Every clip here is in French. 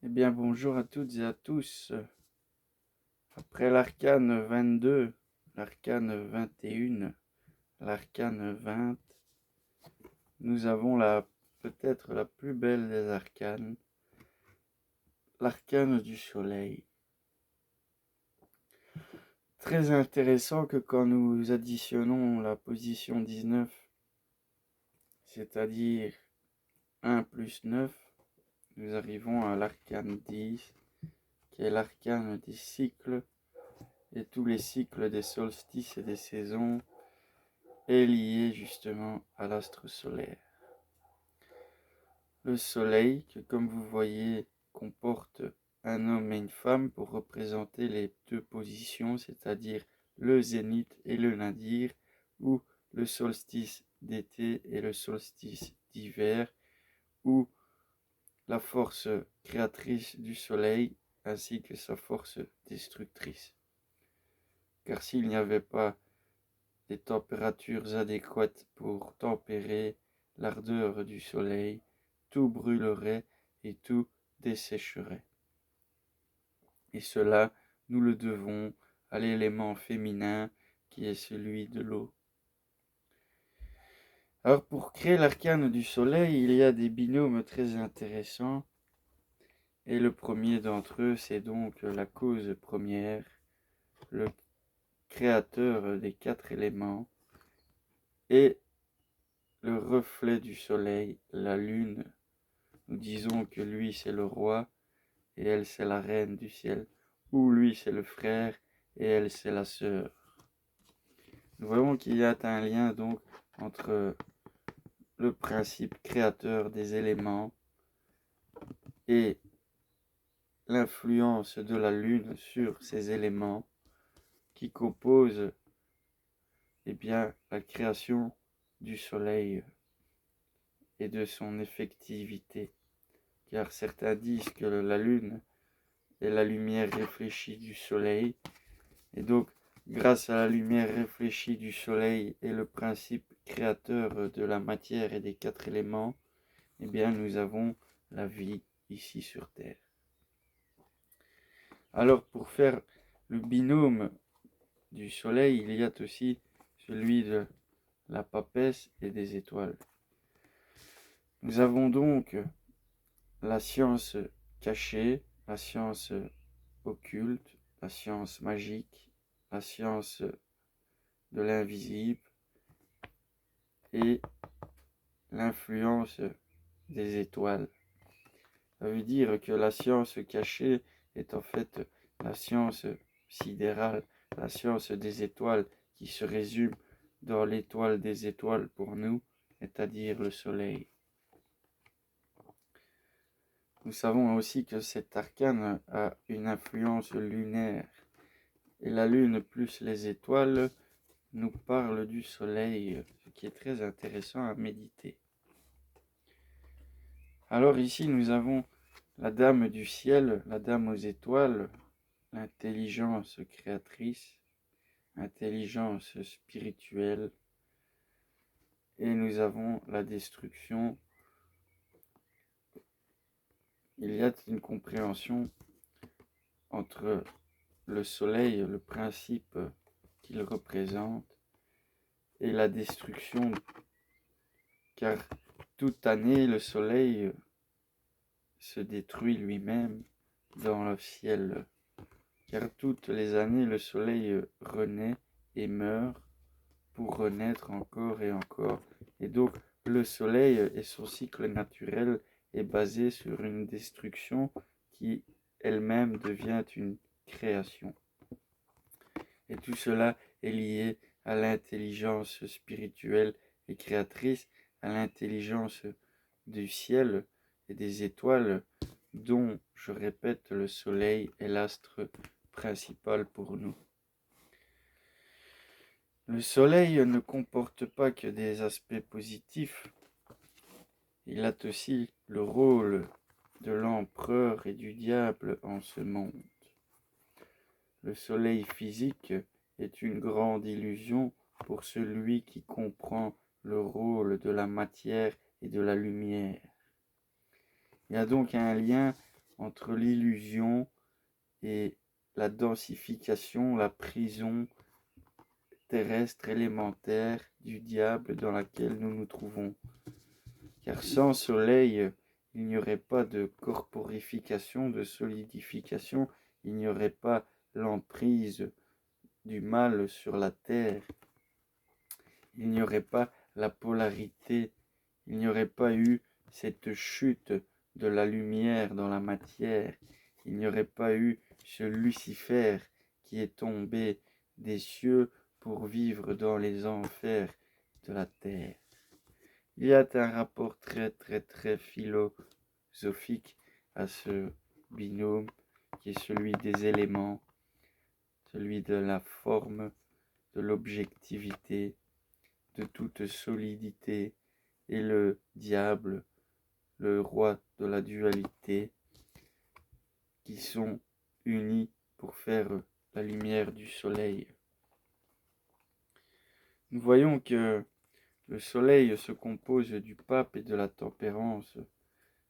Eh bien, bonjour à toutes et à tous. Après l'arcane 22, l'arcane 21, l'arcane 20, nous avons peut-être la plus belle des arcanes, l'arcane du soleil. Très intéressant que quand nous additionnons la position 19, c'est-à-dire 1 plus 9, nous arrivons à l'arcane 10, qui est l'arcane des cycles, et tous les cycles des solstices et des saisons est lié justement à l'astre solaire. Le soleil, que comme vous voyez, comporte un homme et une femme pour représenter les deux positions, c'est-à-dire le zénith et le nadir, ou le solstice d'été et le solstice d'hiver, ou la force créatrice du soleil ainsi que sa force destructrice. Car s'il n'y avait pas des températures adéquates pour tempérer l'ardeur du soleil, tout brûlerait et tout dessécherait. Et cela, nous le devons à l'élément féminin qui est celui de l'eau. Alors pour créer l'arcane du soleil, il y a des binômes très intéressants. Et le premier d'entre eux, c'est donc la cause première, le créateur des 4 éléments, et le reflet du soleil, la lune. Nous disons que lui c'est le roi et elle c'est la reine du ciel, ou lui c'est le frère et elle c'est la sœur. Nous voyons qu'il y a un lien donc entre le principe créateur des éléments et l'influence de la lune sur ces éléments qui composent la création du soleil et de son effectivité. Car certains disent que la lune est la lumière réfléchie du soleil, et donc grâce à la lumière réfléchie du soleil et le principe créateur de la matière et des 4 éléments, eh bien nous avons la vie ici sur Terre. Alors pour faire le binôme du soleil, il y a aussi celui de la papesse et des étoiles. Nous avons donc la science cachée, la science occulte, la science magique, la science de l'invisible et l'influence des étoiles. Ça veut dire que la science cachée est en fait la science sidérale, la science des étoiles qui se résume dans l'étoile des étoiles pour nous, c'est-à-dire le soleil. Nous savons aussi que cet arcane a une influence lunaire. Et la lune plus les étoiles nous parlent du soleil, ce qui est très intéressant à méditer. Alors ici nous avons la dame du ciel, la dame aux étoiles, l'intelligence créatrice, l'intelligence spirituelle, et nous avons la destruction. Il y a une compréhension entre le soleil, le principe qu'il représente, et la destruction, car toute année le soleil se détruit lui-même dans le ciel, car toutes les années le soleil renaît et meurt pour renaître encore et encore. Et donc le soleil et son cycle naturel est basé sur une destruction qui elle-même devient une création. Et tout cela est lié à l'intelligence spirituelle et créatrice, à l'intelligence du ciel et des étoiles, dont, je répète, le soleil est l'astre principal pour nous. Le soleil ne comporte pas que des aspects positifs, il a aussi le rôle de l'empereur et du diable en ce monde. Le soleil physique est une grande illusion pour celui qui comprend le rôle de la matière et de la lumière. Il y a donc un lien entre l'illusion et la densification, la prison terrestre élémentaire du diable dans laquelle nous nous trouvons. Car sans soleil, il n'y aurait pas de corporification, de solidification, il n'y aurait pas l'emprise du mal sur la terre, il n'y aurait pas la polarité, il n'y aurait pas eu cette chute de la lumière dans la matière, il n'y aurait pas eu ce Lucifer qui est tombé des cieux pour vivre dans les enfers de la terre. Il y a un rapport très philosophique à ce binôme qui est celui des éléments, celui de la forme, de l'objectivité, de toute solidité, et le diable, le roi de la dualité, qui sont unis pour faire la lumière du soleil. Nous voyons que le soleil se compose du pape et de la tempérance.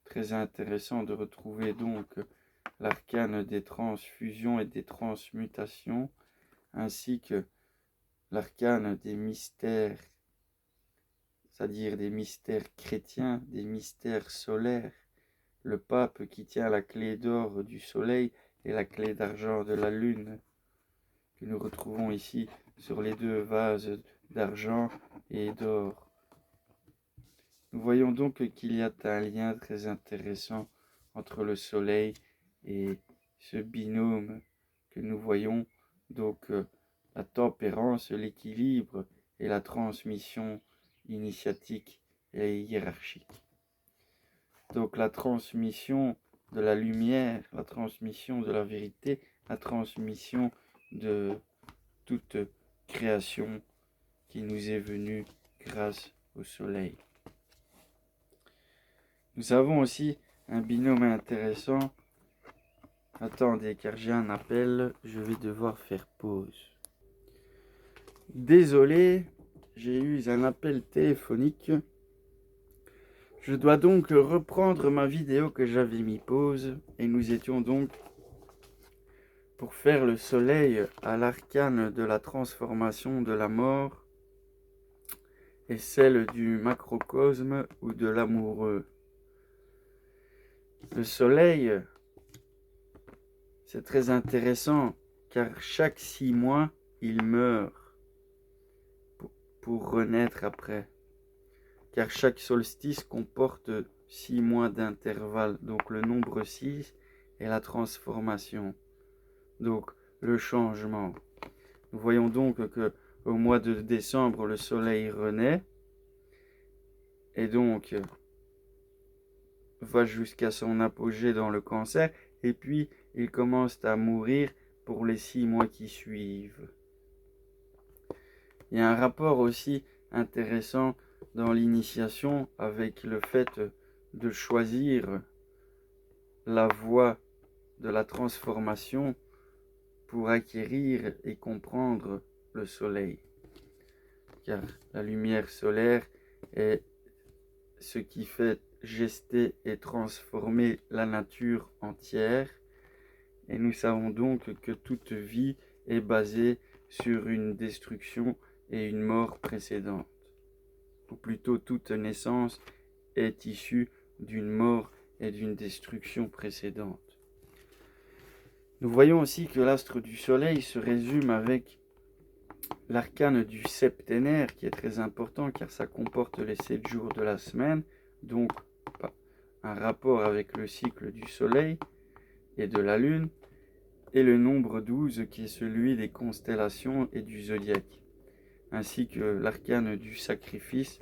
Très intéressant de retrouver donc l'arcane des transfusions et des transmutations, ainsi que l'arcane des mystères, c'est-à-dire des mystères chrétiens, des mystères solaires. Le pape qui tient la clé d'or du soleil et la clé d'argent de la lune, que nous retrouvons ici sur les deux vases d'argent et d'or. Nous voyons donc qu'il y a un lien très intéressant entre le soleil et ce binôme que nous voyons, donc la tempérance, l'équilibre et la transmission initiatique et hiérarchique. Donc la transmission de la lumière, la transmission de la vérité, la transmission de toute création qui nous est venue grâce au soleil. Nous avons aussi un binôme intéressant. Attendez, car j'ai un appel, je vais devoir faire pause. Désolé, j'ai eu un appel téléphonique. Je dois donc reprendre ma vidéo que j'avais mis pause, et nous étions donc pour faire le soleil à l'arcane de la transformation de la mort et celle du macrocosme ou de l'amoureux. Le soleil, c'est très intéressant car chaque 6 mois, il meurt pour renaître après. Car chaque solstice comporte 6 mois d'intervalle. Donc le nombre 6 est la transformation. Donc le changement. Nous voyons donc que au mois de décembre, le soleil renaît. Et donc va jusqu'à son apogée dans le cancer. Et puis il commence à mourir pour les 6 mois qui suivent. Il y a un rapport aussi intéressant dans l'initiation avec le fait de choisir la voie de la transformation pour acquérir et comprendre le soleil. Car la lumière solaire est ce qui fait gester et transformer la nature entière. Et nous savons donc que toute vie est basée sur une destruction et une mort précédente. Ou plutôt toute naissance est issue d'une mort et d'une destruction précédente. Nous voyons aussi que l'astre du soleil se résume avec l'arcane du septénaire qui est très important car ça comporte les 7 jours de la semaine, donc un rapport avec le cycle du soleil et de la lune, et le nombre 12 qui est celui des constellations et du zodiaque, ainsi que l'arcane du sacrifice,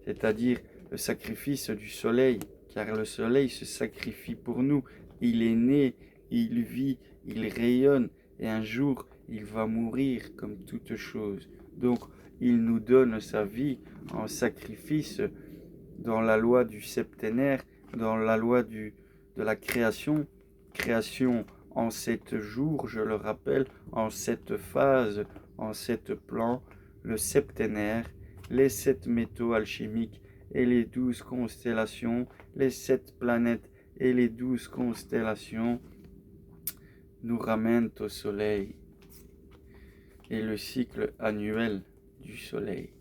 c'est-à-dire le sacrifice du soleil, car le soleil se sacrifie pour nous. Il est né, il vit, il rayonne, et un jour, il va mourir comme toute chose. Donc, il nous donne sa vie en sacrifice dans la loi du septénaire, dans la loi de la création en 7 jours, je le rappelle, en 7 phases, en 7 plans, le septénaire, les 7 métaux alchimiques et les 12 constellations, les 7 planètes et les 12 constellations nous ramènent au soleil et le cycle annuel du soleil.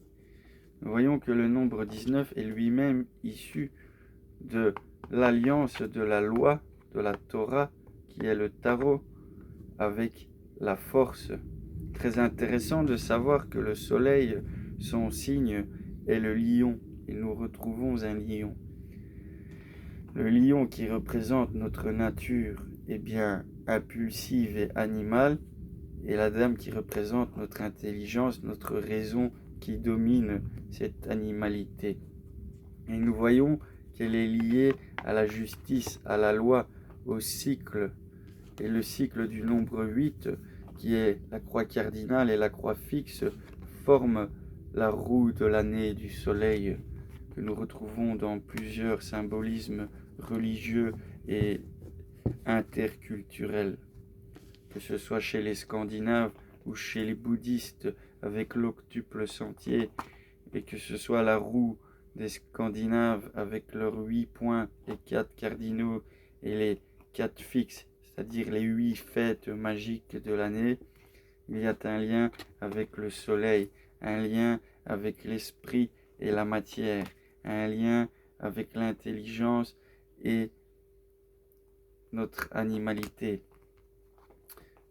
Nous voyons que le nombre 19 est lui-même issu de l'alliance de la loi, de la Torah, qui est le tarot, avec la force. Très intéressant de savoir que le soleil, son signe est le lion, et nous retrouvons un lion. Le lion qui représente notre nature est bien impulsive et animale, et la dame qui représente notre intelligence, notre raison qui domine cette animalité. Et nous voyons qu'elle est liée à la justice, à la loi, au cycle. Et le cycle du nombre 8, qui est la croix cardinale et la croix fixe, forment la roue de l'année du soleil, que nous retrouvons dans plusieurs symbolismes religieux et interculturels. Que ce soit chez les Scandinaves ou chez les bouddhistes avec l'octuple sentier, et que ce soit la roue des Scandinaves avec leurs 8 points, les 4 cardinaux et les 4 fixes, c'est-à-dire les 8 fêtes magiques de l'année, il y a un lien avec le soleil, un lien avec l'esprit et la matière, un lien avec l'intelligence et notre animalité.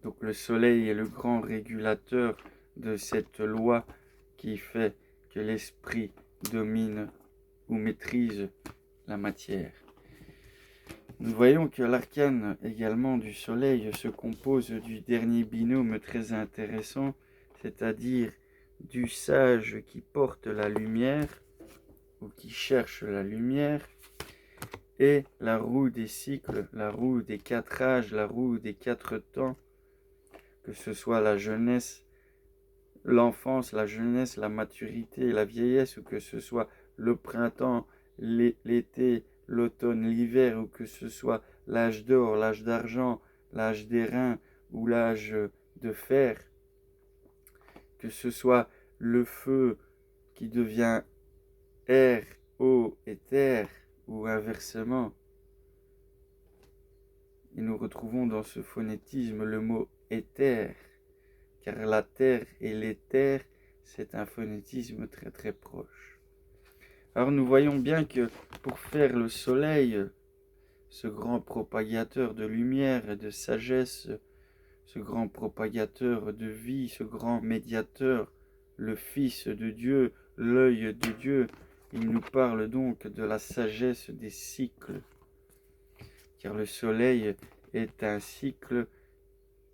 Donc le soleil est le grand régulateur de cette loi qui fait que l'esprit domine ou maîtrise la matière. Nous voyons que l'arcane également du soleil se compose du dernier binôme très intéressant, c'est-à-dire du sage qui porte la lumière ou qui cherche la lumière, et la roue des cycles, la roue des 4 âges, la roue des 4 temps, que ce soit la jeunesse, l'enfance, la jeunesse, la maturité, la vieillesse, ou que ce soit le printemps, l'été, l'automne, l'hiver, ou que ce soit l'âge d'or, l'âge d'argent, l'âge d'airain ou l'âge de fer, que ce soit le feu qui devient air, eau et terre, ou inversement. Et nous retrouvons dans ce phonétisme le mot éther, car la terre et l'éther, c'est un phonétisme très très proche. Alors nous voyons bien que pour faire le soleil, ce grand propagateur de lumière et de sagesse, ce grand propagateur de vie, ce grand médiateur, le Fils de Dieu, l'œil de Dieu, il nous parle donc de la sagesse des cycles, car le soleil est un cycle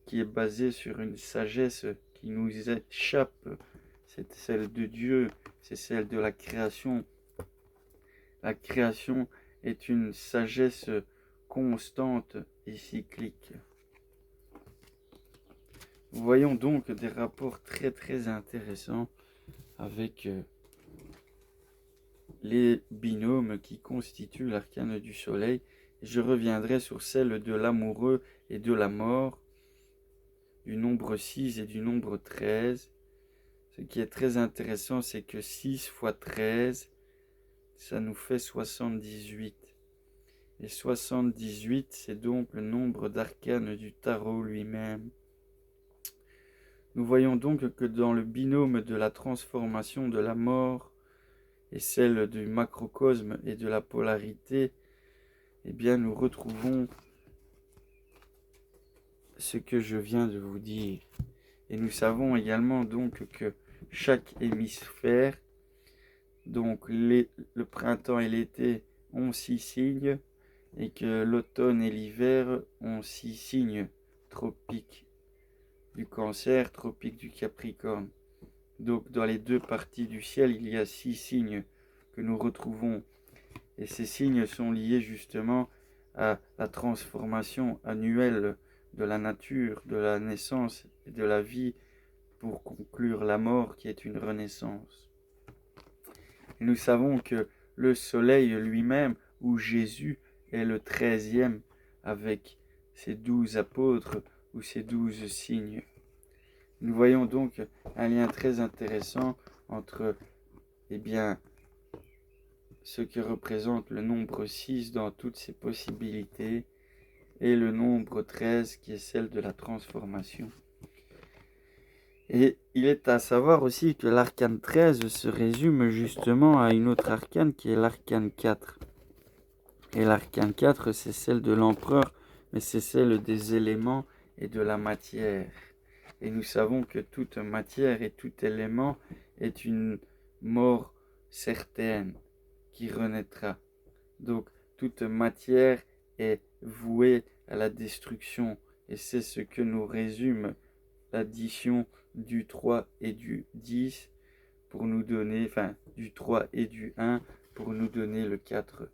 qui est basé sur une sagesse qui nous échappe. C'est celle de Dieu, c'est celle de la création. La création est une sagesse constante et cyclique. Nous voyons donc des rapports très très intéressants avec les binômes qui constituent l'arcane du soleil. Je reviendrai sur celle de l'amoureux et de la mort, du nombre 6 et du nombre 13. Ce qui est très intéressant, c'est que 6 fois 13, ça nous fait 78. Et 78, c'est donc le nombre d'arcanes du tarot lui-même. Nous voyons donc que dans le binôme de la transformation de la mort et celle du macrocosme et de la polarité, eh bien nous retrouvons ce que je viens de vous dire. Et nous savons également donc que chaque hémisphère, donc le printemps et l'été ont 6 signes, et que l'automne et l'hiver ont 6 signes tropiques du Cancer, tropique du Capricorne. Donc dans les deux parties du ciel, il y a 6 signes que nous retrouvons. Et ces signes sont liés justement à la transformation annuelle de la nature, de la naissance et de la vie, pour conclure la mort qui est une renaissance. Et nous savons que le soleil lui-même, ou Jésus, est le 13e avec ses 12 apôtres ou ses 12 signes. Nous voyons donc un lien très intéressant entre ce que représente le nombre 6 dans toutes ses possibilités, et le nombre 13 qui est celle de la transformation. Et il est à savoir aussi que l'arcane 13 se résume justement à une autre arcane qui est l'arcane 4. Et l'arcane 4, c'est celle de l'empereur, mais c'est celle des éléments et de la matière. Et nous savons que toute matière et tout élément est une mort certaine qui renaîtra. Donc toute matière est vouée à la destruction. Et c'est ce que nous résume l'addition du 3 et du 10 pour nous donner, enfin du 3 et du 1 pour nous donner le 4.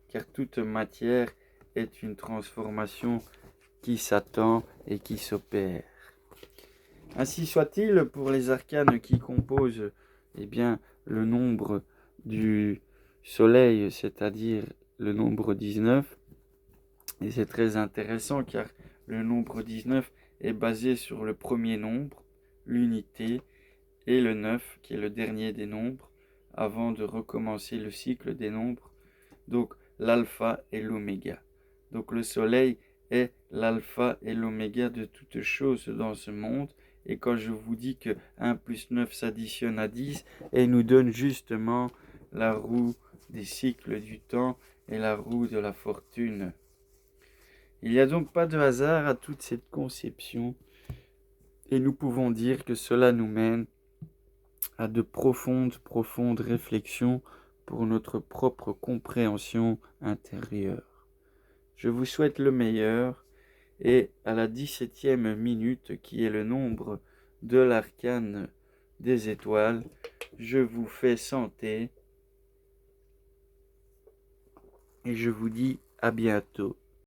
Car toute matière est une transformation qui s'attend et qui s'opère. Ainsi soit-il pour les arcanes qui composent le nombre du soleil, c'est-à-dire le nombre 19. Et c'est très intéressant car le nombre 19 est basé sur le premier nombre, l'unité, et le 9 qui est le dernier des nombres, avant de recommencer le cycle des nombres. Donc l'alpha et l'oméga. Donc le soleil est l'alpha et l'oméga de toutes choses dans ce monde. Et quand je vous dis que 1 plus 9 s'additionne à 10 et nous donne justement la roue des cycles du temps et la roue de la fortune. Il n'y a donc pas de hasard à toute cette conception et nous pouvons dire que cela nous mène à de profondes réflexions pour notre propre compréhension intérieure. Je vous souhaite le meilleur et à la 17e minute qui est le nombre de l'arcane des étoiles, je vous fais santé et je vous dis à bientôt.